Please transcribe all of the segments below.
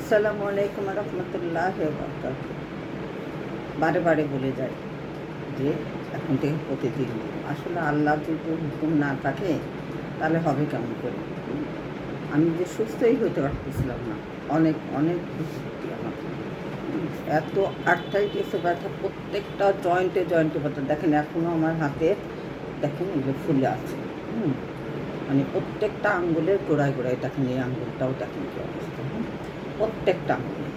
আসসালামু আলাইকুম রহমতুল্লাহ বরকাত। বারে বারে বলে যায় যে এখন থেকে প্রতিদিন আসলে আল্লাহ যদি হুকুম না থাকে তাহলে হবে কেমন করে। আমি যে সুস্থই হতে পারতেছিলাম না, অনেক অনেক ভুগছি আমাকে। এত আর্থাইটিসে ব্যথা, প্রত্যেকটা জয়েন্টে জয়েন্টে ব্যথা। দেখেন এখনও আমার হাতে দেখেন এগুলো ফুলে আছে। মানে প্রত্যেকটা আঙ্গুলের গোড়ায় গোড়ায় দেখেন, এই আঙ্গুলটাও দেখেন কী অবস্থা। প্রত্যেকটা আঙ্গুলে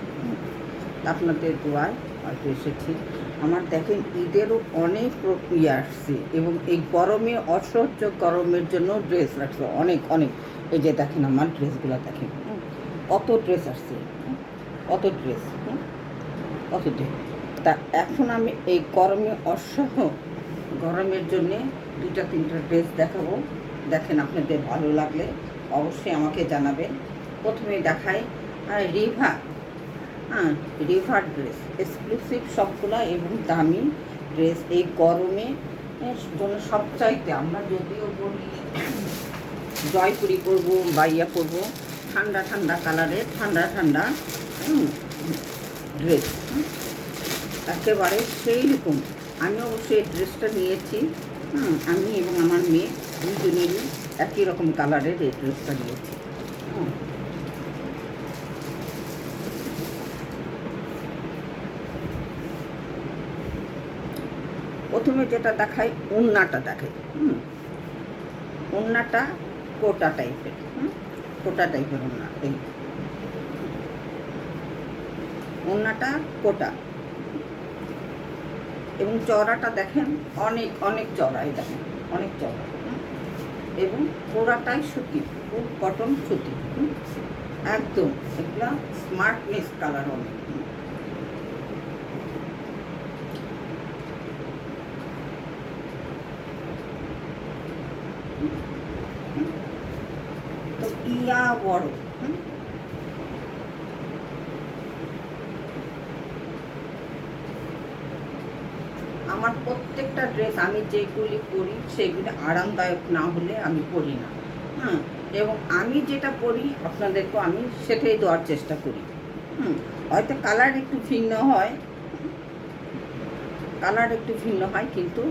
আপনাদের দোয়ায় হয়তো এসেছি। আমার দেখেন ঈদেরও অনেক ইয়ে আসছে, এবং এই গরমে অসহ্য গরমের জন্য ড্রেস রাখছে অনেক অনেক। এই যে দেখেন আমার ড্রেসগুলো দেখেন, কত ড্রেস আসছে, কত ড্রেস, কত ড্রেস। তা এখন আমি এই গরমে অসহ্য গরমের জন্যে দুটা তিনটা ড্রেস দেখাবো। দেখেন আপনাদের ভালো লাগলে অবশ্যই আমাকে জানাবেন। প্রথমে দেখাই রিভা, রিভার ড্রেস, এক্সক্লুসিভ সবগুলা এবং দামি ড্রেস এই গরমে জন্য সবচাইতে। আমরা যদিও বলি জয়পুরি পরবো বা ইয়া পরবো, ঠান্ডা ঠান্ডা কালারের ঠান্ডা ঠান্ডা ড্রেস, একেবারে সেই রকম। আমি অবশ্যই ড্রেসটা নিয়েছি, আমি এবং আমার মেয়ে দুজনেরই একই রকম কালারের এই ড্রেসটা নিয়েছি। প্রথমে যেটা দেখাই, ওড়নাটা দেখাই। ওড়নাটা কোটা টাইপের, কোটা টাইপের ওড়না। এই ওড়নাটা কোটা, এবং চওড়াটা দেখেন অনেক অনেক চওড়া, এই দেখেন অনেক চওড়া, এবং পুরাটাই সুতি, খুব কটন সুতি, একদম। এগুলা স্মার্টনেস কালার অনেক। তো ইয়া বড়, আমার প্রত্যেকটা ড্রেস আমি যেগুলি পরি সেগুলি আরামদায়ক না হলে আমি পরি না। এবং আমি যেটা পরি আপনাদেরকে আমি সেটাই দেওয়ার চেষ্টা করি। হয়তো কালার একটু ভিন্ন হয়, কালার একটু ভিন্ন হয়, কিন্তু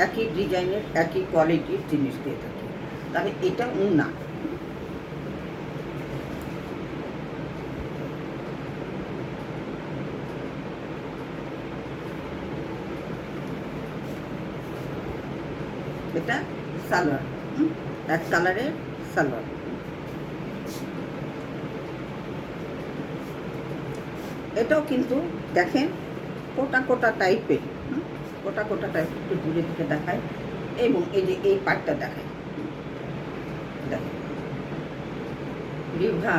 একই ডিজাইনের একই কোয়ালিটির জিনিস দিয়ে থাকি। তাহলে এটা না, এটা সালোয়ার, এক কালারের সালোয়ার। এটাও কিন্তু দেখেন কোটা কোটা টাইপের, কোটা কোটা টাইপ। একটু দূরে থেকে দেখায়, এবং এই যে এই পাটটা দেখায়, দেখেন রিভা,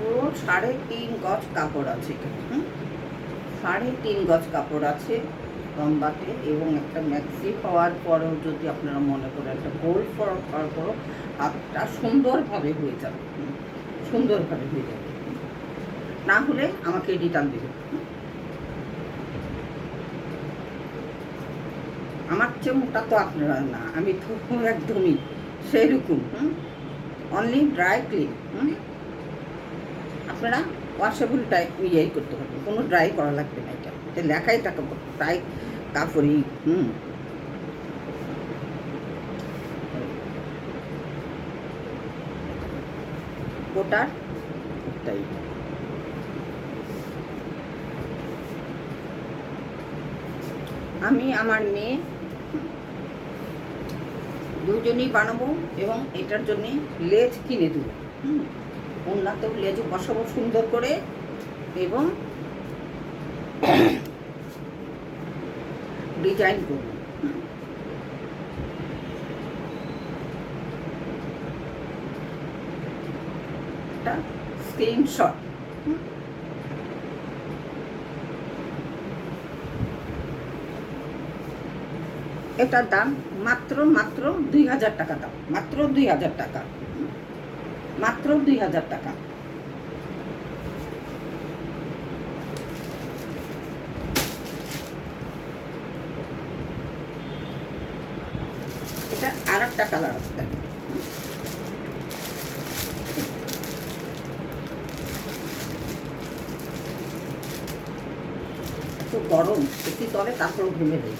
পুরো 3.5 গজ কাপড় আছে এখানে, 3.5 গজ কাপড় আছে লম্বাতে। এবং একটা ম্যাক্সি হওয়ার পরেও যদি আপনারা মনে করেন একটা গোল ফ্রক হওয়ার পরও হাতটা সুন্দরভাবে হয়ে যাবে, সুন্দরভাবে হয়ে যাবে। না হলে আমাকে রিটার্ন দেবে। আমার চেয়ে মোটা তো আপনারা না, আমি তো একদমই সেরকম। Only dry clean. আপনারা ওয়াশেবল টাইপ ইয়েই করতে হবে, কোনো ড্রাই করা লাগবে না। এটা লেখাই টাকা ড্রাই কাপড়ই। কোটার টাইপ। আমি আমার মেয়ে দুজনেই বানাবো, এবং এটার জন্যে লেজ কিনে দেবো। ওনাতেও লেজ বসাবো সুন্দর করে, এবং ডিজাইন করবো। একটা স্ক্রিনশট। এটার দাম মাত্র মাত্র 2000 টাকা দাম, মাত্র 2000 টাকা, মাত্র 2000 টাকা। আর একটা কালার আছে দেখেন। এত গরম একটু তলে তারপরেও ঘুমে দেয়।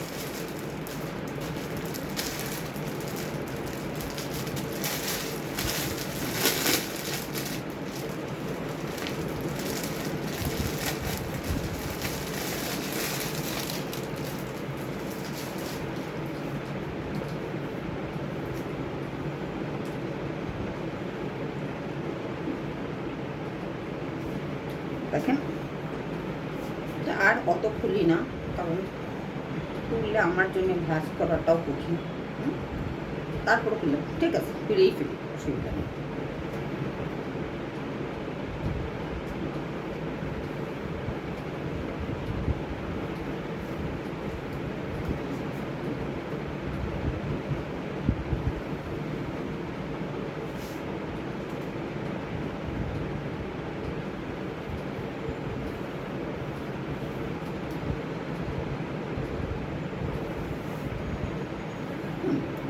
দেখেন আর অত খুলি না, কারণ খুললে আমার জন্য ভাঁজ করাটাও কঠিন। তারপরে খুললাম, ঠিক আছে, খুলেই ফেলি, অসুবিধা নেই।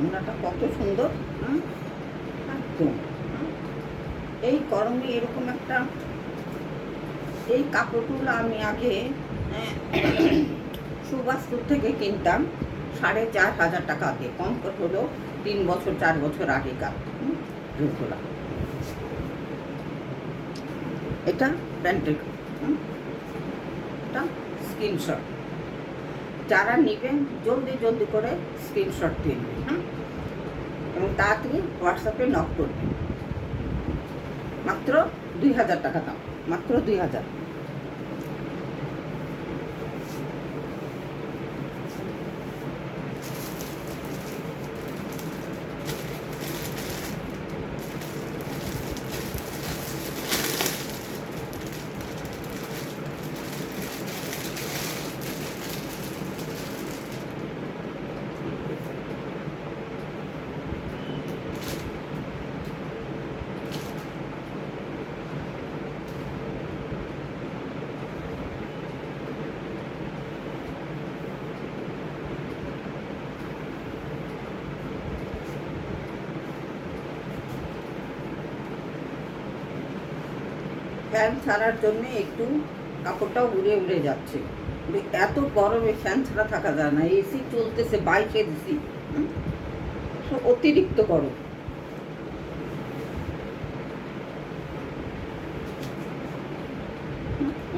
ওনাটা কত সুন্দর, একদম। এই গরমে এরকম একটা, এই কাপড়গুলো আমি আগে সুবাস্তুর থেকে কিনতাম 4,500 টাকা দিয়ে, কম করে হলো 3 বছর 4 বছর আগেকার ড্রেসগুলো। এটা প্যান্টের, এটা স্ক্রিনশট। যারা নেবেন জলদি জলদি করে স্ক্রিনশট দিয়ে নেবেন, এবং তাড়াতাড়ি হোয়াটসঅ্যাপে নক করবেন। মাত্র 2,000 টাকা দাম, মাত্র 2,000। ফ্যান ছাড়ার জন্য একটু কাপড়টাও উড়ে উড়ে যাচ্ছে। এত গরমে ফ্যান ছাড়া থাকা যায় না, এসি চলতেছে 22 এসি, অতিরিক্ত গরম।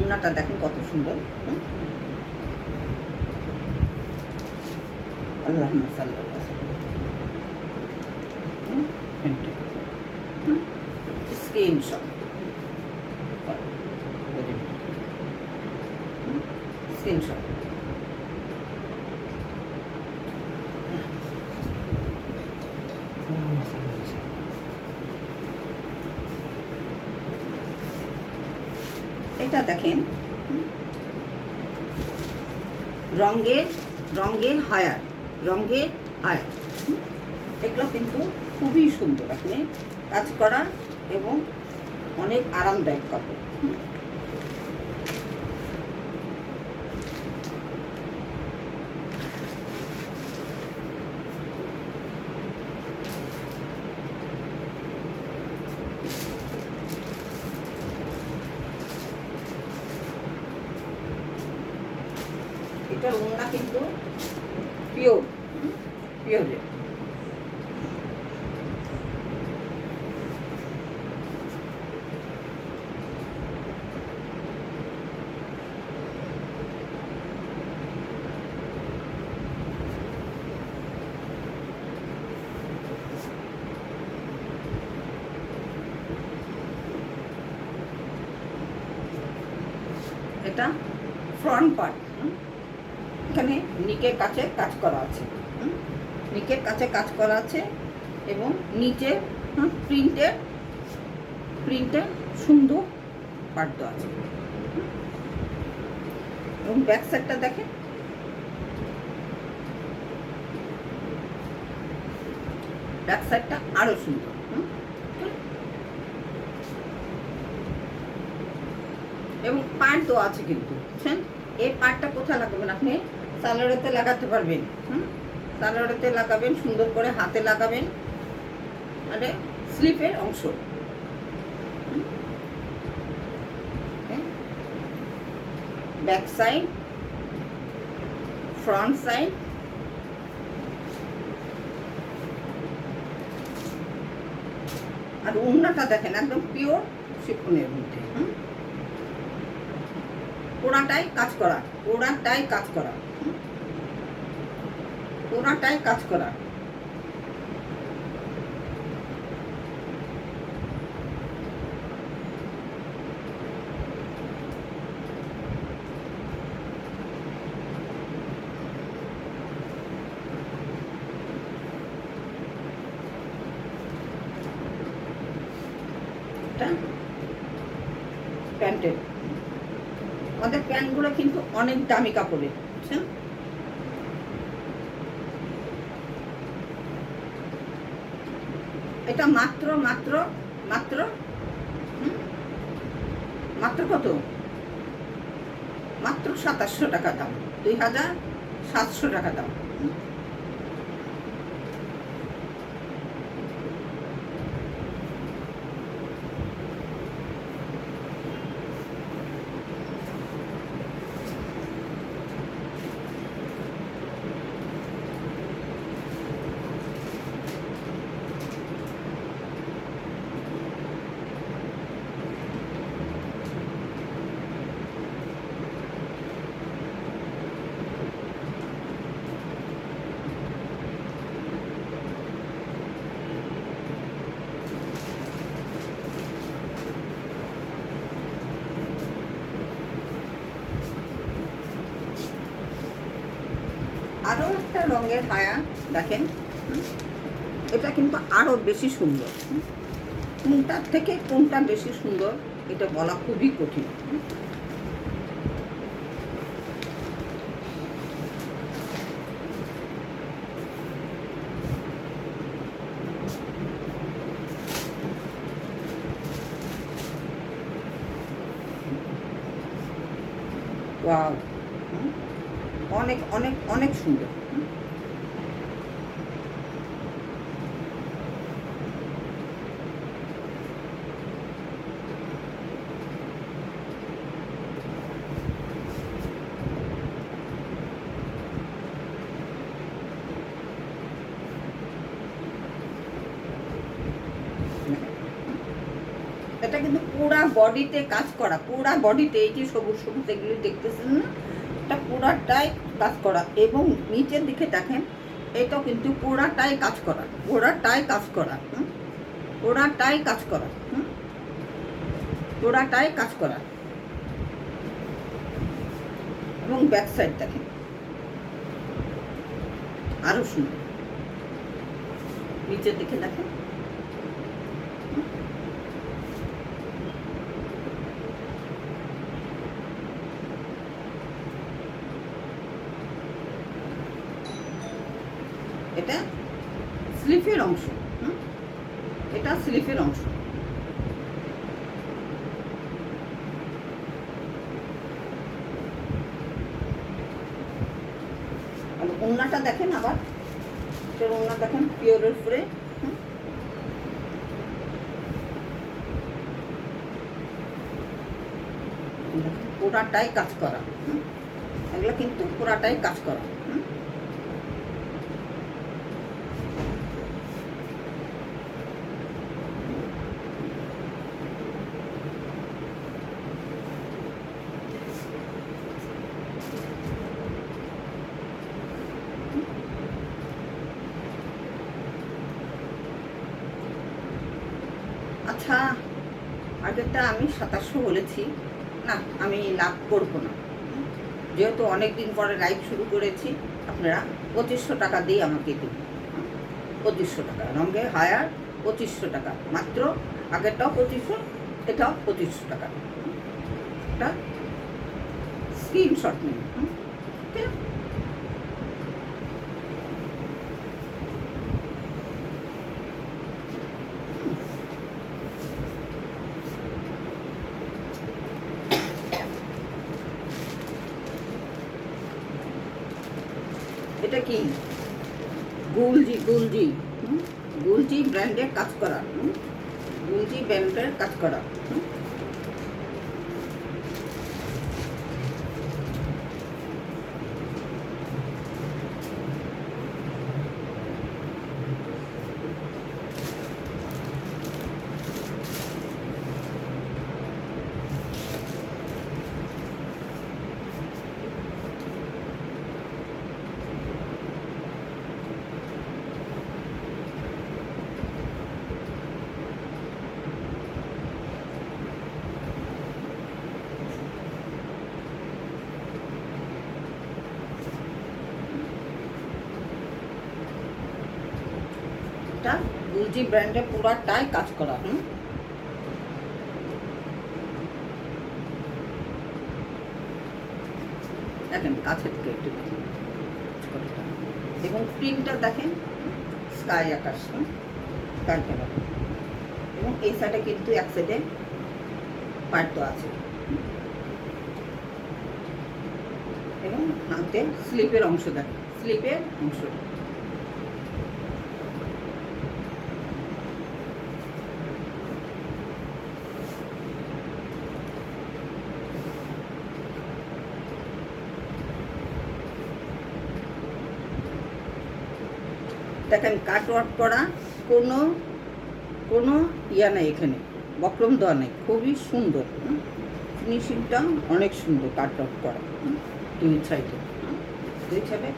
ওনাটা দেখেন কত সুন্দর। আল্লাহুম্মা সাল্লি আলা স্ক্রিনশট, স্ক্রিনশট। এটা দেখেন রঙের রঙের হায়ার, রঙের হায়ার, এগুলো কিন্তু খুবই সুন্দর, আপনি কাজ করা এবং অনেক আরামদায়ক কাপড়। এটার ওড়না কিন্তু পিওর, পিওরের। এটা ফ্রন্ট পার্ট, এখানে নিকের কাছে কাজ করা আছে, নিকের কাছে কাজ করা আছে, এবং নিচে প্রিন্টের প্রিন্টের সুন্দর পার্ট দেওয়া আছে। এবং ব্যাক সাইডটা দেখেন, ব্যাক সাইডটা আরো সুন্দর। এবং পার্টও আছে কিন্তু, বুঝছেন? এই পার্টটা কোথায় লাগাবেন, আপনি সালোয়ারেতে লাগাতে পারবেন, তাহলে ওটাতে লাগাবেন, সুন্দর করে হাতে লাগাবেন, মানে স্লিপের অংশ। ব্যাক সাইড, ফ্রন্ট সাইড, আর উন্নাটা দেখেন একদম পিওর শিফনের মধ্যে। পুরাটাই কাজ করা, পুরাটাই কাজ করা, পুরাটাই কাজ করা। প্যান্টের আমাদের প্যান্টগুলো কিন্তু অনেক দামি কাপড়ের, বুঝছেন? এটা মাত্র মাত্র মাত্র মাত্র কত? মাত্র 2700 টাকা দাম, 2700 টাকা দাম। আরও একটা রঙের হায়া দেখেন, এটা কিন্তু আরও বেশি সুন্দর। কোনটার থেকে কোনটা বেশি সুন্দর এটা বলা খুবই কঠিন। ওয়াও, অনেক অনেক অনেক সুন্দর। এটা কিন্তু পুরা বডিতে কাজ করা, পুরা বডিতে। এই যে সবুজ সবুজ এগুলো দেখতেছেন না, এটা পুরাটাই কাজ করা। এবং নিচের দিকে দেখেন, এটাও কিন্তু পুরাটাই কাজ করা, পুরাটাই কাজ করা, পুরাটাই কাজ করা, পুরাটাই কাজ করা। এবং ব্যাক সাইড দেখেন আরো সুন্দর, নিচের দিকে দেখেন। এটা স্লিপের অংশ, এটা স্লিপের অংশ। আর ওড়নাটা দেখেন, আবার ওড়না দেখেন পিওরের উপরে, পুরাটাই কাজ করা। এগুলো কিন্তু পুরাটাই কাজ করা। আচ্ছা, আগেরটা আমি 2700 বলেছি, না আমি লাভ করবো না, যেহেতু অনেক দিন পরে লাইভ শুরু করেছি। আপনারা 2500 টাকা দিয়ে আমাকে দিন, 2500 টাকা রঙে হায়ার, 2500 টাকা মাত্র। আগেরটাও 2500, এটাও 2500 টাকা। এটা স্ক্রিনশট নিন, ঠিক আছে? এটা কি গুলজি গুলজি গুলজি ব্র্যান্ডের কাজ করা, গুলজি ব্র্যান্ডের কাজ করা। এটা গুলজি ব্র্যান্ডের পুরাটাই কাজ করা। দেখেন কাছের থেকে একটু এবং প্রিন্টটা দেখেন স্কাই আকাশ, স্কাই কালার। এবং এই সাইডে কিন্তু এক সাইডে পার্ট আছে এবং হাতে স্লিপের অংশ দেখেন, স্লিপের অংশ। দেখেন কাটওয়ার্ক করা, কোনো কোনো ইয়া নেই এখানে, বক্রম দেওয়া নেই, খুবই সুন্দর। ফিনিশিংটা অনেক সুন্দর কাটওয়ার্ক করা, দুই সাইডে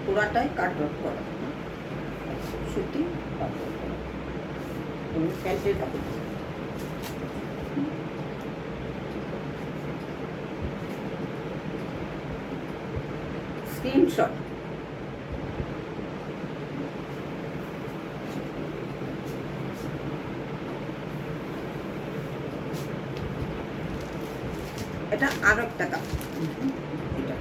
পুরাটাই কাটওয়ার্ক করা, সুতি কাটওয়ার্ক করা এবং প্যান্টের কাপড়। স্ক্রিনশট। এটা আর একটা কাপ, এটা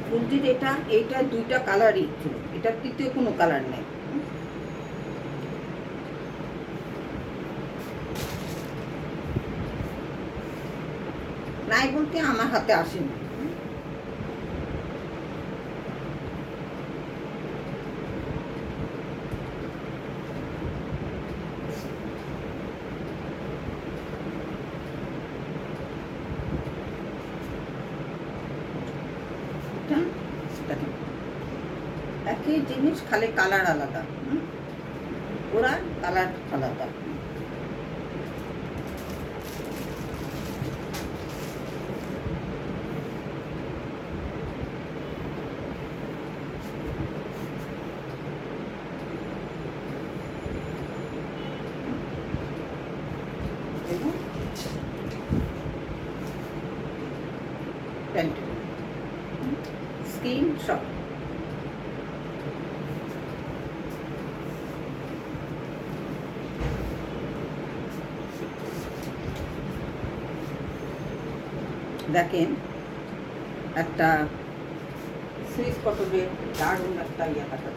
কুর্তির এইটা দুইটা কালারই ছিল, এটা তৃতীয় কোনো কালার নেই। নাই বলতে আমার হাতে আসেনি। একই জিনিস, খালি কালার আলাদা, ওরা কালার আলাদা। স্ক্রিনশট। দেখেন একটা সুইস কটনের দারুণ একটা ইয়ে কাটা,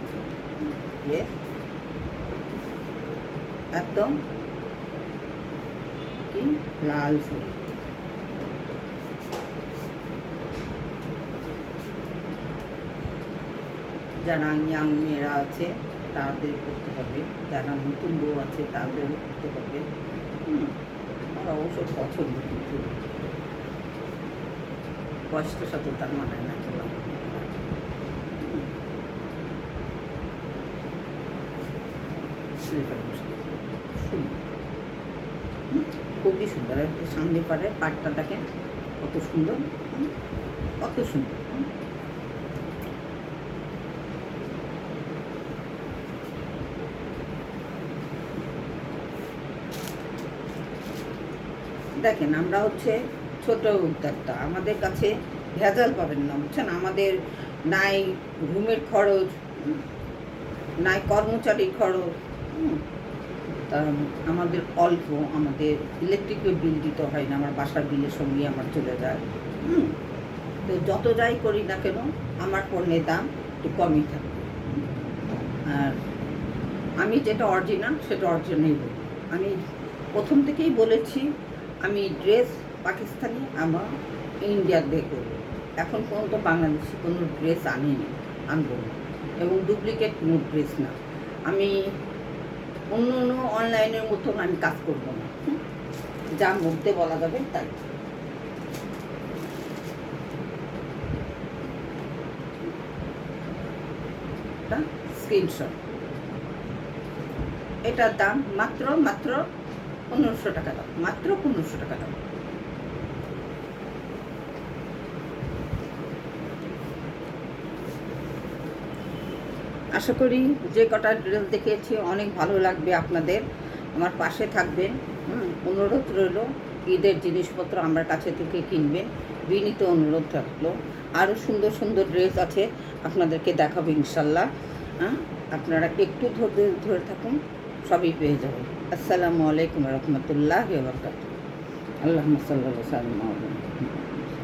একদম কি লাল ফুল। যারা ইয়াং মেয়েরা আছে তাদের করতে হবে, যারা নতুন বউ আছে তাদেরও করতে হবে। আমার অবশ্য পছন্দ, কিন্তু বয়সটার সাথে তার মানায় না। খুবই সুন্দর, সামনে পারে পাটটা দেখেন কত সুন্দর, কত সুন্দর। দেখেন আমরা হচ্ছে ছোট উদ্যোক্তা, আমাদের কাছে ভেজাল পাবেন না, বুঝছেন। আমাদের নাই রুমের খরচ, নাই কর্মচারীর খরচ, আমাদের অল্প, আমাদের ইলেকট্রিকের বিল দিতে হয় না, আমার বাসার বিলের সঙ্গে আমার চলে যায়। তো যত যাই করি না কেন আমার পণ্যের দাম একটু কমই থাকে। আর আমি যেটা অরিজিনাল সেটা অরিজিনালই বলি। আমি প্রথম থেকেই বলেছি আমি ড্রেস পাকিস্তানি আমার ইন্ডিয়ার দিয়ে করবো। এখন পর্যন্ত বাংলাদেশি কোনো ড্রেস আনিনি, আনবো না, এবং ডুপ্লিকেট কোনো ড্রেস না। আমি অন্য অন্য অনলাইনের মতন আমি কাজ করবো না, যা মধ্যে বলা যাবে তাই। স্ক্রিনশট, এটার দাম মাত্র 1500 টাকা দাম, মাত্র 1500 টাকা দাম। আশা করি যে কটা ড্রেস দেখিয়েছি অনেক ভালো লাগবে আপনাদের, আমার পাশে থাকবেন। অনুরোধ রইল, ঈদের জিনিসপত্র আমার কাছে থেকে কিনবেন, বিনীত অনুরোধ থাকলো। আরও সুন্দর সুন্দর ড্রেস আছে, আপনাদেরকে দেখাবো ইনশাল্লাহ। আপনারা একটু ধরে থাকুন, সবই পেয়ে যাবেন। আসসালামু আলাইকুম রহমতুল্লাহ বারাকাতুহু। আল্লাহুম্মা সাল্লি আলা সাইয়্যিদিনা মুহাম্মদ।